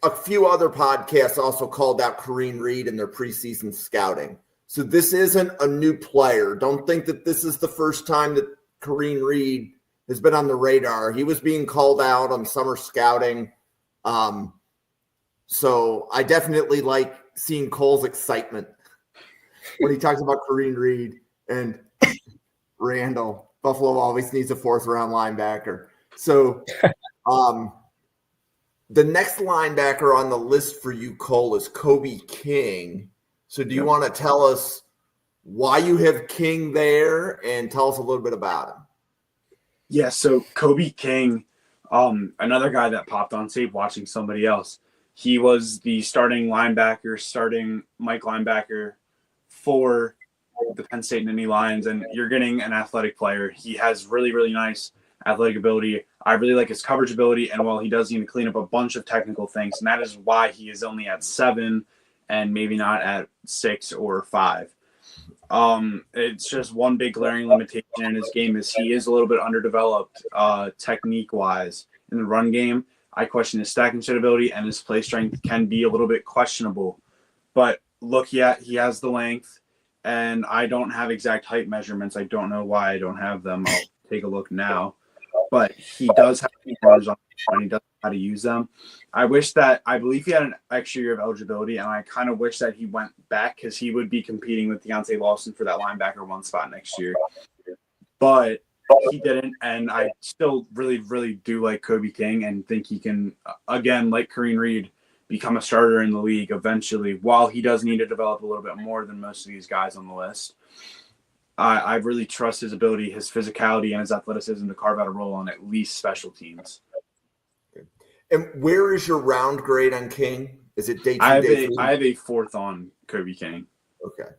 A: a few other podcasts also called out Karene Reid in their preseason scouting. So this isn't a new player. Don't think that this is the first time that Karene Reid has been on the radar. He was being called out on summer scouting. So I definitely like seeing Cole's excitement when he talks about Karene Reid and Randall. Buffalo always needs a 4th-round linebacker. So the next linebacker on the list for you, Cole, is Kobe King. So do you want to tell us why you have King there and tell us a little bit about him?
C: Yeah, so Kobe King, another guy that popped on tape watching somebody else. He was the starting Mike linebacker for the Penn State Nittany Lions, and you're getting an athletic player. He has really, really nice athletic ability. I really like his coverage ability, and while he does need to clean up a bunch of technical things, and that is why he is only at 7 and maybe not at 6 or 5. It's just one big glaring limitation in his game is he is a little bit underdeveloped technique-wise in the run game. I question his stack and shed ability, and his play strength can be a little bit questionable. But look, he has the length, and I don't have exact height measurements. I don't know why I don't have them. I'll take a look now. But he does have bars on, and he does know how to use them. I believe he had an extra year of eligibility, and I kind of wish that he went back because he would be competing with Deontay Lawson for that linebacker 1 spot next year. But he didn't, and I still really, really do like Kobe King and think he can, again, like Karene Reid, become a starter in the league eventually, while he does need to develop a little bit more than most of these guys on the list. I really trust his ability, his physicality, and his athleticism to carve out a role on at least special teams.
A: And where is your round grade on King? Is it day 2,
C: I
A: day 3?
C: I have a 4th on Kobe King.
A: Okay.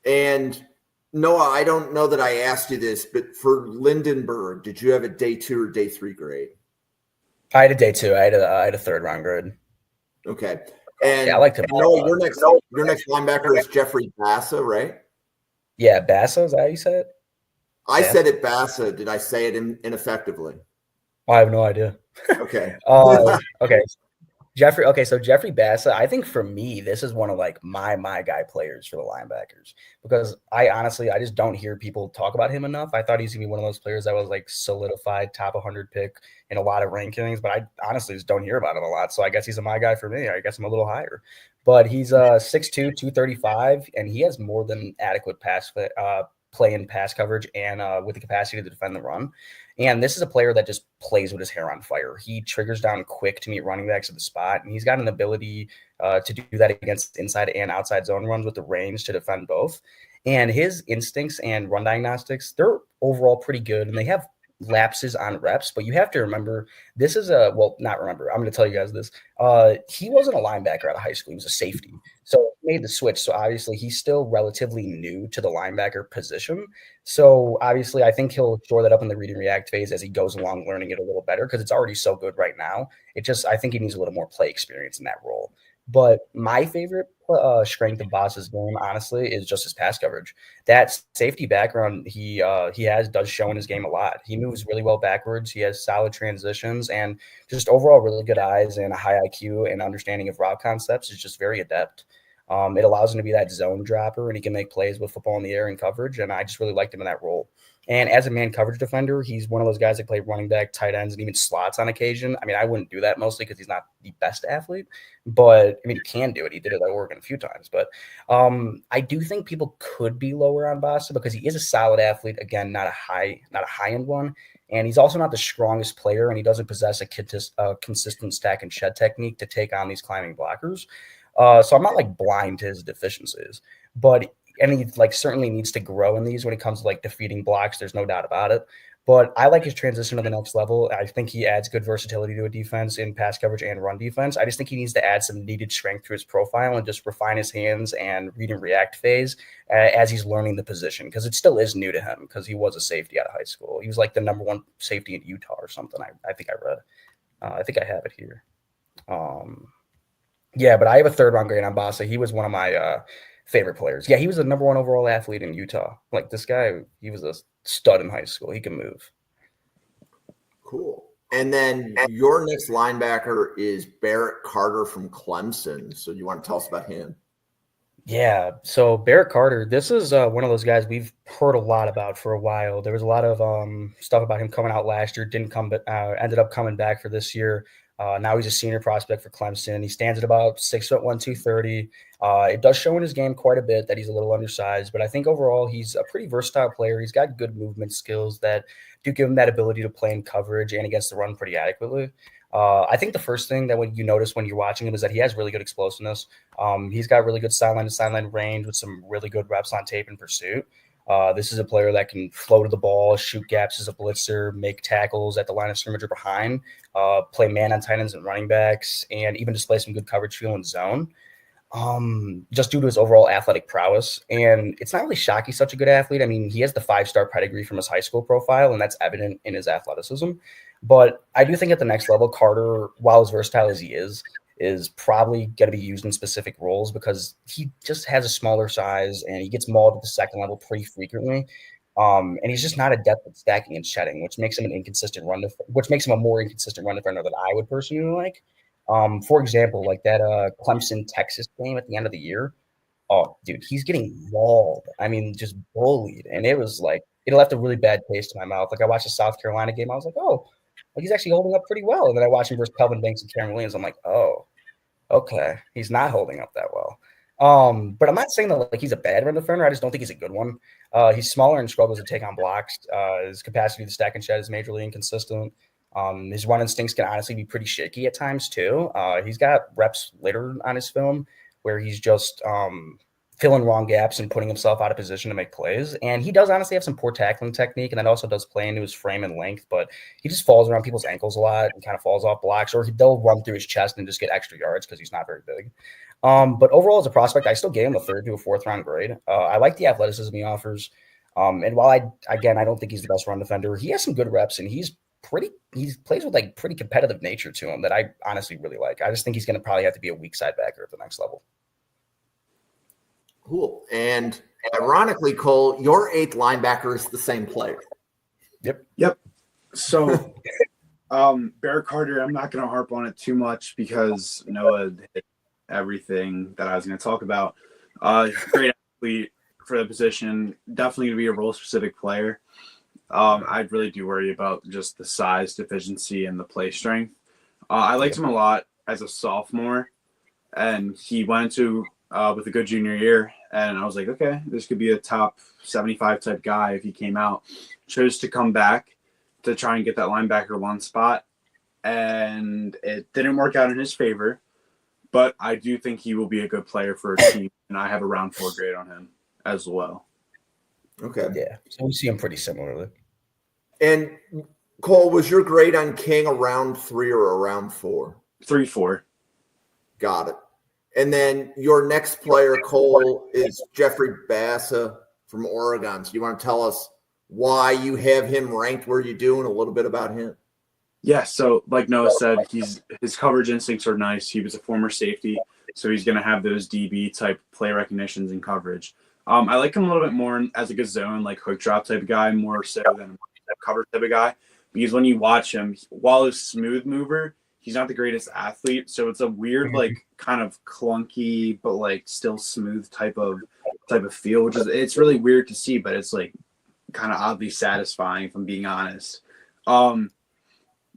A: And Noah, I don't know that I asked you this, but for Lindenberg, did you have a day 2 or day 3 grade?
B: I had a day 2. I had a 3rd-round grade.
A: Okay. And
B: yeah, I liked him.
A: Noah, your next linebacker is Jeffery Bassa, right?
B: Yeah, Bassa, is that how you said it?
A: I said it Bassa. Did I say it ineffectively?
B: I have no idea.
A: Okay.
B: Okay. Jeffery. Okay, so Jeffery Bassa. I think for me, this is one of like my guy players for the linebackers because I just don't hear people talk about him enough. I thought he's gonna be one of those players that was like solidified top 100 pick in a lot of rankings, but I honestly just don't hear about him a lot. So I guess he's a my guy for me. I guess I'm a little higher, but he's 6'2", 235, and he has more than adequate play and pass coverage and with the capacity to defend the run. And this is a player that just plays with his hair on fire. He triggers down quick to meet running backs at the spot, and he's got an ability to do that against inside and outside zone runs with the range to defend both. And his instincts and run diagnostics, they're overall pretty good, and they have lapses on reps. But you have to remember, this is not remember. I'm going to tell you guys this. He wasn't a linebacker out of high school. He was a safety. So he made the switch. So obviously he's still relatively new to the linebacker position. So obviously I think he'll shore that up in the read and react phase as he goes along, learning it a little better because it's already so good right now. I think he needs a little more play experience in that role. But my favorite strength of Boss's game, honestly, is just his pass coverage. That safety background he does show in his game a lot. He moves really well backwards. He has solid transitions and just overall really good eyes and a high IQ and understanding of route concepts. Is just very adept. It allows him to be that zone dropper, and he can make plays with football in the air and coverage. And I just really liked him in that role. And as a man coverage defender, he's one of those guys that play running back, tight ends, and even slots on occasion. I mean, I wouldn't do that mostly because he's not the best athlete, but I mean, he can do it. He did it at Oregon a few times. But I do think people could be lower on Bassa because he is a solid athlete. Again, not a high end one. And he's also not the strongest player, and he doesn't possess a consistent stack and shed technique to take on these climbing blockers. So I'm not like blind to his deficiencies, and he like certainly needs to grow in these when it comes to like defeating blocks. There's no doubt about it. But I like his transition to the next level. I think he adds good versatility to a defense in pass coverage and run defense. I just think he needs to add some needed strength to his profile and just refine his hands and read and react phase as he's learning the position because it still is new to him because he was a safety out of high school. He was like the number one safety in Utah or something. I think I read. I think I have it here. Yeah, but I have a third round grade on Bassa. He was one of my favorite players. Yeah, he was the number one overall athlete in Utah. Like this guy, he was a stud in high school. He can move.
A: Cool. And then your next linebacker is Barrett Carter from Clemson. So you want to tell us about him?
B: Yeah, so Barrett Carter, this is one of those guys we've heard a lot about for a while. There was a lot of stuff about him coming out last year, ended up coming back for this year. Now he's a senior prospect for Clemson. He stands at about 6'1", 230. It does show in his game quite a bit that he's a little undersized, but I think overall he's a pretty versatile player. He's got good movement skills that do give him that ability to play in coverage and against the run pretty adequately. I think the first thing that when you notice when you're watching him is that he has really good explosiveness. He's got really good sideline to sideline range with some really good reps on tape in pursuit. This is a player that can flow to the ball, shoot gaps as a blitzer, make tackles at the line of scrimmage or behind, play man on tight ends and running backs, and even display some good coverage feel in zone. Just due to his overall athletic prowess. And it's not really shocking he's such a good athlete. I mean, he has the 5-star pedigree from his high school profile, and that's evident in his athleticism. But I do think at the next level, Carter, while as versatile as he is probably going to be used in specific roles because he just has a smaller size and he gets mauled at the second level pretty frequently. And he's just not adept at stacking and shedding, which makes him a more inconsistent run defender than I would personally like. For example, like that Clemson Texas game at the end of the year. Oh, dude, he's getting mauled. I mean, just bullied, and it was like it left a really bad taste in my mouth. Like I watched the South Carolina game, I was like, oh, like he's actually holding up pretty well. And then I watched him versus Kelvin Banks and Cameron Williams. I'm like, oh, okay, he's not holding up that well. But I'm not saying that like he's a bad run defender. I just don't think he's a good one. He's smaller and struggles to take on blocks. His capacity to stack and shed is majorly inconsistent. His run instincts can honestly be pretty shaky at times too. He's got reps littered on his film where he's just filling wrong gaps and putting himself out of position to make plays. And he does honestly have some poor tackling technique, and that also does play into his frame and length, but he just falls around people's ankles a lot and kind of falls off blocks, or they'll run through his chest and just get extra yards because he's not very big. But overall, as a prospect, I still gave him a 3rd to a 4th round grade. I like the athleticism he offers. And while I don't think he's the best run defender, he has some good reps, and he plays with like pretty competitive nature to him that I honestly really like. I just think he's going to probably have to be a weak side backer at the next level.
A: Cool. And ironically, Cole, your eighth linebacker is the same player.
C: Yep. So, Barrett Carter, I'm not going to harp on it too much because Noah hit everything that I was going to talk about. Great athlete for the position, definitely going to be a role-specific player. I really do worry about just the size deficiency and the play strength. I liked him a lot as a sophomore, and he went to with a good junior year, and I was like, okay, this could be a top 75 type guy if he came out. Chose to come back to try and get that linebacker one spot, and it didn't work out in his favor, but I do think he will be a good player for a team, and I have a round 4 grade on him as well.
A: Okay.
B: Yeah, so we see him pretty similarly.
A: And Cole, was your grade on King a round 3 or a round 4?
C: 3-4.
A: Got it. And then your next player, Cole, is Jeffery Bassa from Oregon. So you want to tell us why you have him ranked where you do and a little bit about him?
C: Yeah, so like Noah said, his coverage instincts are nice. He was a former safety, so he's going to have those DB type play recognitions and coverage. I like him a little bit more as like a zone, like hook drop type of guy, more so than a cover type of guy. Because when you watch him, while he's a smooth mover, he's not the greatest athlete. So it's a weird, like kind of clunky, but like still smooth type of feel, which is it's really weird to see, but it's like kind of oddly satisfying, if I'm being honest.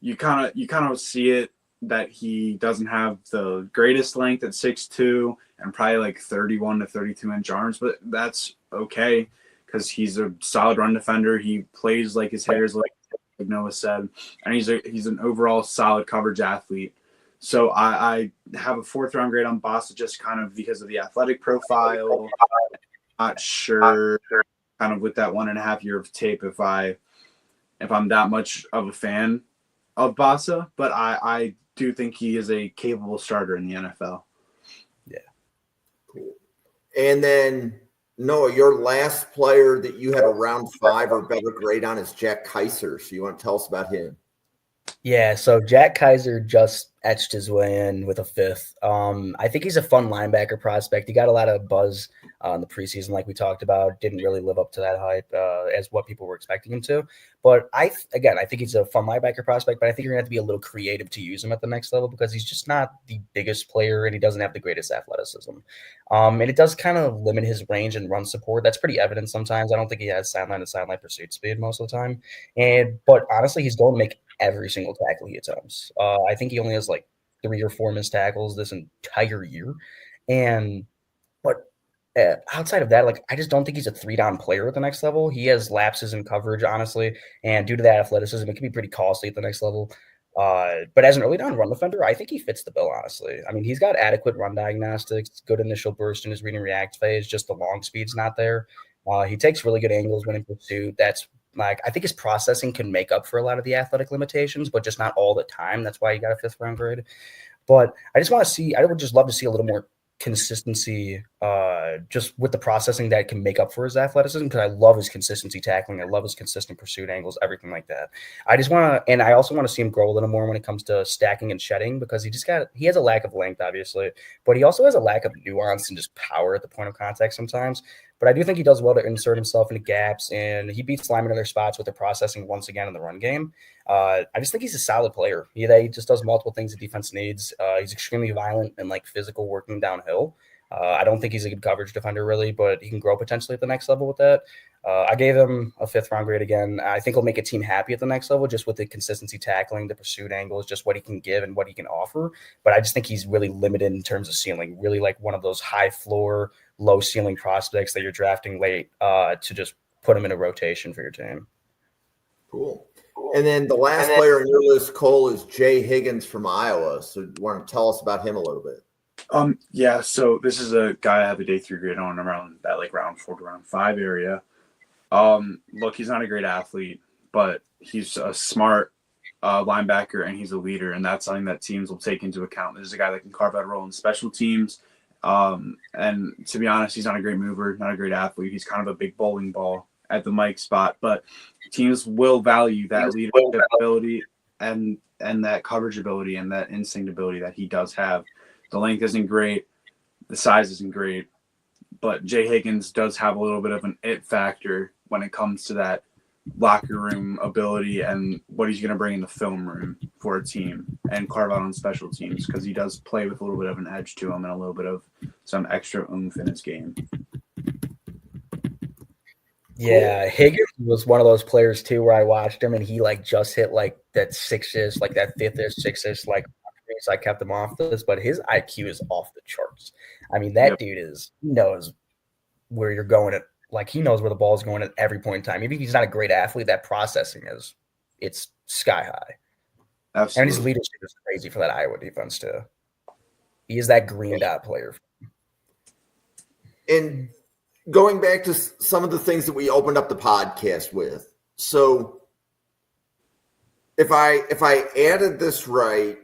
C: You kind of see it that he doesn't have the greatest length at 6'2" and probably like 31 to 32 inch arms, but that's okay because he's a solid run defender. He plays like his hair is like Noah said, and he's an overall solid coverage athlete. So I have a 4th round grade on Bassa just kind of because of the athletic profile. Not sure kind of with that 1.5 year of tape if I'm that much of a fan of Bassa, but I do think he is a capable starter in the NFL.
B: Yeah.
A: Cool. And then Noah, your last player that you had a round 5 or better grade on is Jack Kaiser. So you want to tell us about him?
B: Yeah, so Jack Kaiser just etched his way in with a 5th. I think he's a fun linebacker prospect. He got a lot of buzz in the preseason, like we talked about. Didn't really live up to that hype as what people were expecting him to. But I think he's a fun linebacker prospect, but I think you're going to have to be a little creative to use him at the next level because he's just not the biggest player and he doesn't have the greatest athleticism. And it does kind of limit his range and run support. That's pretty evident sometimes. I don't think he has sideline to sideline pursuit speed most of the time. But honestly, he's going to make every single tackle he attempts. I think he only has like 3 or 4 missed tackles this entire year. But outside of that, like I just don't think he's a 3-down player at the next level. He has lapses in coverage, honestly, and due to that athleticism, it can be pretty costly at the next level. But as an early down run defender, I think he fits the bill, honestly. I mean, he's got adequate run diagnostics, good initial burst in his read and react phase, just the long speed's not there. He takes really good angles when in pursuit. That's like I think his processing can make up for a lot of the athletic limitations, but just not all the time. That's why he got a 5th round grade. But I would just love to see a little more consistency just with the processing that can make up for his athleticism because I love his consistency tackling. I love his consistent pursuit angles, everything like that. I also want to see him grow a little more when it comes to stacking and shedding because he has a lack of length, obviously, but he also has a lack of nuance and just power at the point of contact sometimes. But I do think he does well to insert himself into gaps, and he beats linemen in their spots with the processing once again in the run game. I just think he's a solid player. He just does multiple things the defense needs. He's extremely violent and like physical working downhill. I don't think he's a good coverage defender really, but he can grow potentially at the next level with that. I gave him a 5th round grade again. I think he'll make a team happy at the next level just with the consistency tackling, the pursuit angles, just what he can give and what he can offer. But I just think he's really limited in terms of ceiling, really like one of those high floor, low ceiling prospects that you're drafting late to just put him in a rotation for your team.
A: Cool. And then the last player on your list, Cole, is Jay Higgins from Iowa. So you want to tell us about him a little bit?
C: Yeah, so this is a guy I have a day 3 grade on around that like round 4 to round 5 area. Look, he's not a great athlete, but he's a smart linebacker and he's a leader, and that's something that teams will take into account. This is a guy that can carve out a role in special teams. And to be honest, he's not a great mover, not a great athlete. He's kind of a big bowling ball at the mic spot, but teams will value that leadership ability and that coverage ability and that instinct ability that he does have. The length isn't great. The size isn't great, but Jay Higgins does have a little bit of an it factor when it comes to that locker room ability and what he's going to bring in the film room for a team and carve out on special teams, because he does play with a little bit of an edge to him and a little bit of some extra oomph in his game.
B: Yeah, Higgins was one of those players too where I watched him and he like just hit like that six-ish, like that fifth-ish, six-ish, like so I kept him off this, but his IQ is off the charts. I mean, that dude knows where you're going at, like he knows where the ball is going at every point in time. Even if he's not a great athlete, that processing it's sky high.
C: Absolutely.
B: And his leadership is crazy for that Iowa defense too. He is that green dot player.
A: And going back to some of the things that we opened up the podcast with. So if I added this right,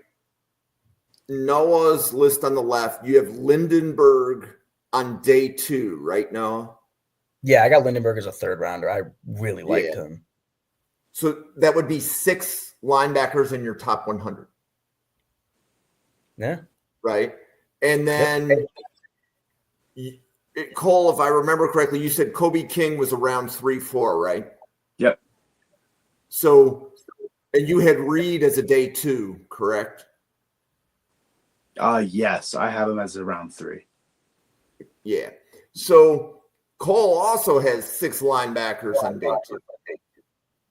A: Noah's list on the left, you have Lindenberg on day 2, right, Noah?
B: Yeah, I got Lindenberg as a third rounder. I really liked him.
A: So that would be 6 linebackers in your top 100.
B: Yeah.
A: Right? And then Cole, if I remember correctly, you said Kobe King was around 3-4, right?
C: Yep.
A: So, and you had Reid as a day 2, correct?
C: Yes, I have him as around 3.
A: Yeah. So Cole also has 6 linebackers on day 2.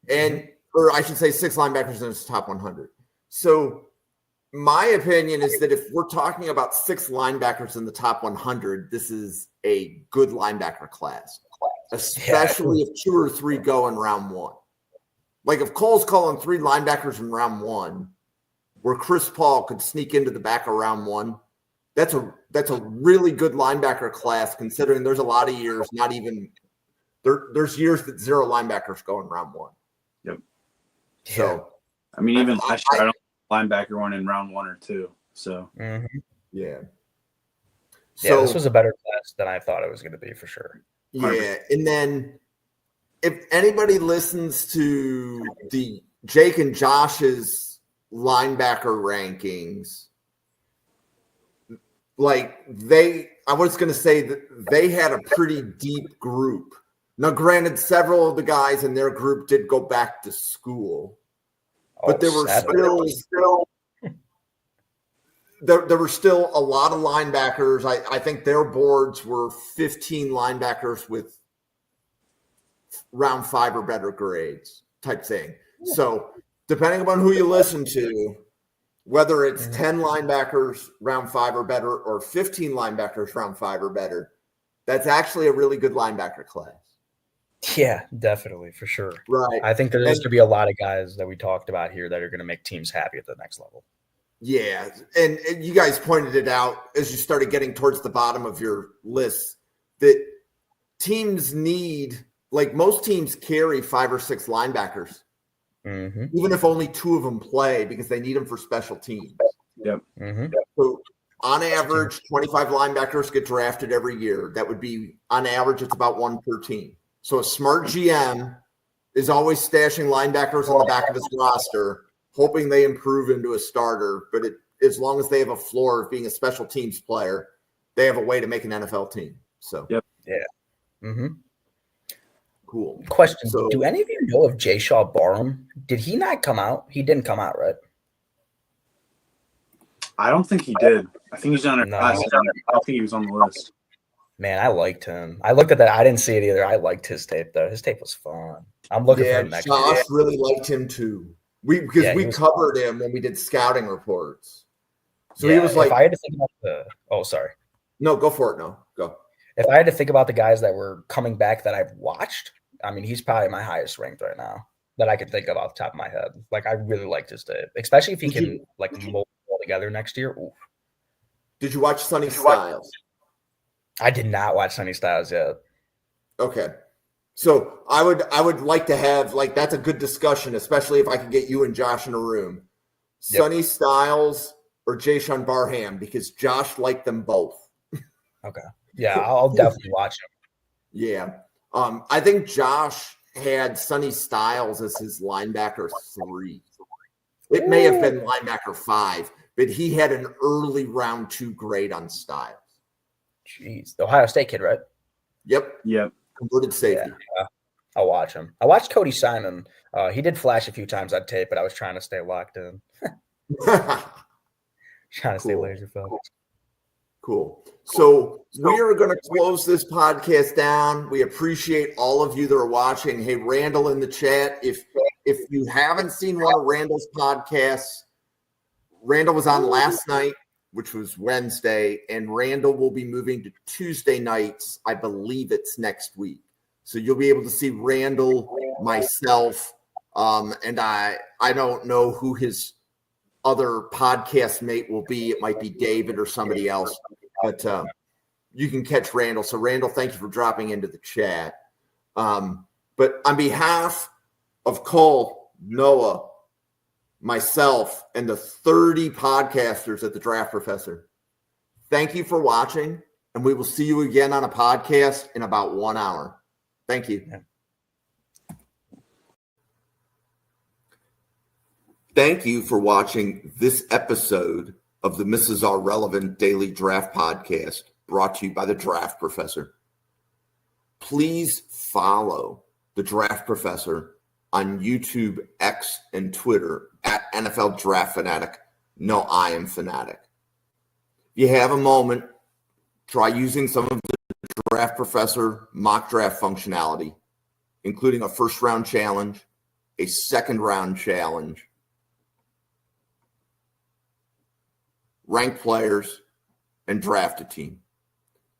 A: And, or I should say 6 linebackers in his top 100. So my opinion is that if we're talking about 6 linebackers in the top 100, this is a good linebacker class, especially if 2 or 3 go in round 1. Like if Cole's calling 3 linebackers in round 1, where Chris Paul could sneak into the back of round 1, that's a really good linebacker class, considering there's a lot of years, not even there's years that 0 linebackers go in round 1.
C: Yep.
A: So
C: I mean, even last year, I don't linebacker one in round 1 or 2. So
A: yeah.
B: So this was a better class than I thought it was going to be for sure.
A: Yeah, and then if anybody listens to the Jake and Josh's linebacker rankings, like I was going to say that they had a pretty deep group. Now, granted, several of the guys in their group did go back to school, but there were there were still a lot of linebackers. I think their boards were 15 linebackers with round 5 or better grades type thing. So depending upon who you listen to, whether it's 10 linebackers round 5 or better or 15 linebackers round 5 or better, that's actually a really good linebacker class.
B: Yeah, definitely, for sure.
A: Right.
B: I think there's going to be a lot of guys that we talked about here that are going to make teams happy at the next level.
A: Yeah, and you guys pointed it out as you started getting towards the bottom of your list that teams need, like most teams carry 5 or 6 linebackers, even if only 2 of them play, because they need them for special teams.
C: Yep.
A: So on average, 25 linebackers get drafted every year. That would be, on average, it's about 1 per team. So a smart GM is always stashing linebackers on the back of his roster, hoping they improve into a starter. But as long as they have a floor of being a special teams player, they have a way to make an NFL team. So, cool.
B: Question: do any of you know of Jay Shaw Barham? Did he not come out? He didn't come out, right?
C: I don't think he did. I think he's on our class. I don't think he was on the list.
B: Man, I liked him. I looked at that. I didn't see it either. I liked his tape, though. His tape was fun. I'm looking for him next year.
A: Josh really liked him, too. We covered him when we did scouting reports. So he was like,
B: if I had to think about sorry.
A: No, go for it. No, go.
B: If I had to think about the guys that were coming back that I've watched, I mean, he's probably my highest ranked right now that I can think of off the top of my head. Like, I really liked his tape, especially if he can mold it all together next year. Oof.
A: Did you watch Sonny Styles?
B: I did not watch Sonny Styles yet.
A: Okay. So I would like to have, like, that's a good discussion, especially if I could get you and Josh in a room. Sonny Styles or Jason Barham, because Josh liked them both.
B: Okay. Yeah, I'll definitely watch him.
A: Yeah. I think Josh had Sonny Styles as his linebacker 3. It may have been linebacker 5, but he had an early round 2 grade on Styles.
B: Jeez. The Ohio State kid, right?
A: Yep.
C: Yep.
A: Converted safety.
B: Yeah, I'll watch him. I watched Cody Simon. He did flash a few times on tape, but I was trying to stay locked in. Trying to stay laser focused.
A: Cool. So we are going to close this podcast down. We appreciate all of you that are watching. Hey, Randall in the chat, if you haven't seen one of Randall's podcasts, Randall was on last night, which was Wednesday, and Randall will be moving to Tuesday nights. I believe it's next week. So you'll be able to see Randall, myself, and I don't know who his other podcast mate will be. It might be David or somebody else, but you can catch Randall. So Randall, thank you for dropping into the chat. But on behalf of Cole, Noah, myself, and the 30 podcasters at the Draft Professor, thank you for watching, and we will see you again on a podcast in about 1 hour. Thank you.
B: Yeah.
A: Thank you for watching this episode of the Mrs. R Relevant Daily Draft Podcast, brought to you by the Draft Professor. Please follow the Draft Professor on YouTube, X, and Twitter at NFL Draft Fanatic. No, I am Fanatic. If you have a moment, try using some of the Draft Professor mock draft functionality, including a first-round challenge, a second-round challenge, rank players, and draft a team.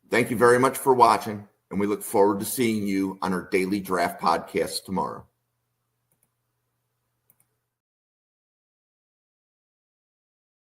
A: Thank you very much for watching, and we look forward to seeing you on our daily draft podcast tomorrow.